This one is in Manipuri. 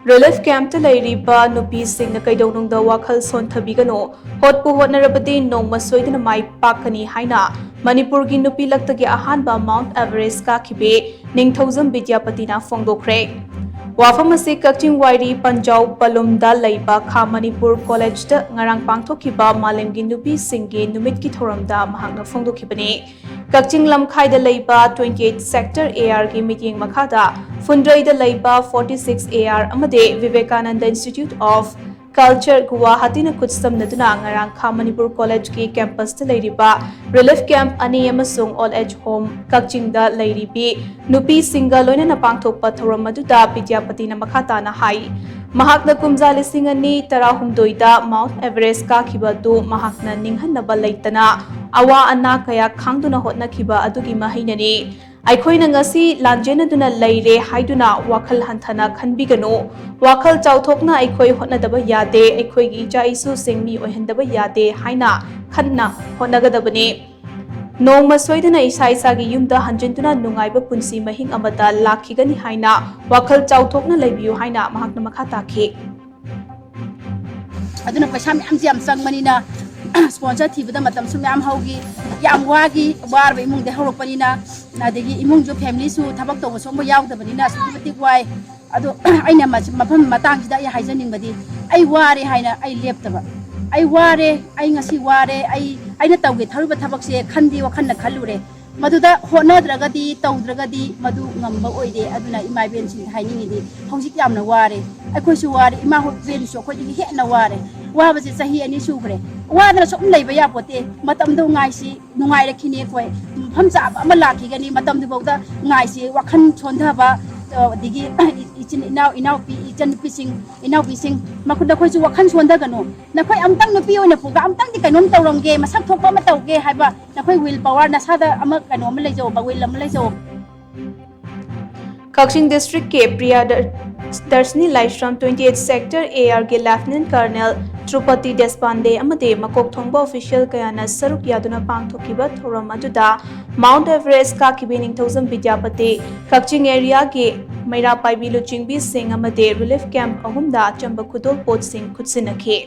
Relief camp to Leiriba Nupi Singna Keidounungda Wakhal Sonthabiganu Hotpu hotnarabadi nongma shoidana maipakkani haina Manipur gi nupi laktagi ahanba Mount Everest Kakhibi Ningthoujam Bidyapati na phongdokkhre Wafam asi Kaching Wairi Panjau Palumda Leiba Kha Manipur College da ngarang pangthokhiba malemgi nupi singgi numit ki thoramda mahakna phongdokhibani Kaching Lamkhai da Leiba 28 sector AR gi meeting makhada Fundrai da Leiba 46 AR amade Vivekananda Institute of Culture Guwahati na kutsam naduna ngarang Kha Manipur College ki campus da Leiriba Relief Camp ani amasung All Age Home Kaching da Leiribi Nupi Singa loina na pangthokpa thoram maduda Bidyapati na makhata na hai Mahakna kumja lising ani tarahumdoida Mount Everest Kakhibi mahakna ninghanaba leitana awa ana kaya khangduna hotnakhiba adugi mahainani Aikhoina ngasi lanjenaduna leire haiduna wakhal hanthana khanbiganu wakhal chauthokna aikhoi hotnadaba yade aikhoi gi icha isu singmi ohendaba yade haina khanna hotnagadabani nongma shoidana isa isa gi yumda hanjintuna nungaiba punsi mahing amada lakhigani haina wakhal chauthokna leibiu haina mahakna makha takhi aduna paisa myam jam sangmanina sponsor thibada matam su myam haugi yam wagi warba imung de horopanina nadegi imung jo family su thabak to so mo yaudabani su bati wai ado aina mafam matang sida ya haijaning badi ai ware haina ai leptaba ai ware ai ngasi ware aina tawge tharuba thabak se khandi wakhan na khalure maduda honadragadi tawdragadi madu ngamba oide aduna imai ben sing hainingi di hojik yamna ware aikoi su ware ima ho ben so khoi di he na ware waba se sahi ani sugre wadra som leiba ya pote matam do ngai si nungai rakhine koi hamcha ama lakhi gani matam du bauda ngai si wakhan chondhaba digi ichin inau pi ichan pising inau pising makunda khoi su wakhan chondha gano na khoi amtang no pi oina puga amtang di kainom tawrongge masak thokpa ma tawge haiba na khoi will power na sada ama kainom leijo ba will lam leijo Kaching District ke Priya Darsni Laishram 28 Sector AR ke Lieutenant Colonel Trupati Despande amade makok thongba official kayana saruk yaduna pangthokiba thoram aduda Mount Everest Kakhibi Ningthoujam Bidyapati Kaching area ke Maira Paibi Luchingbi Singh amade Relief Camp ahumda chamba khudol pot sing khutsinakhe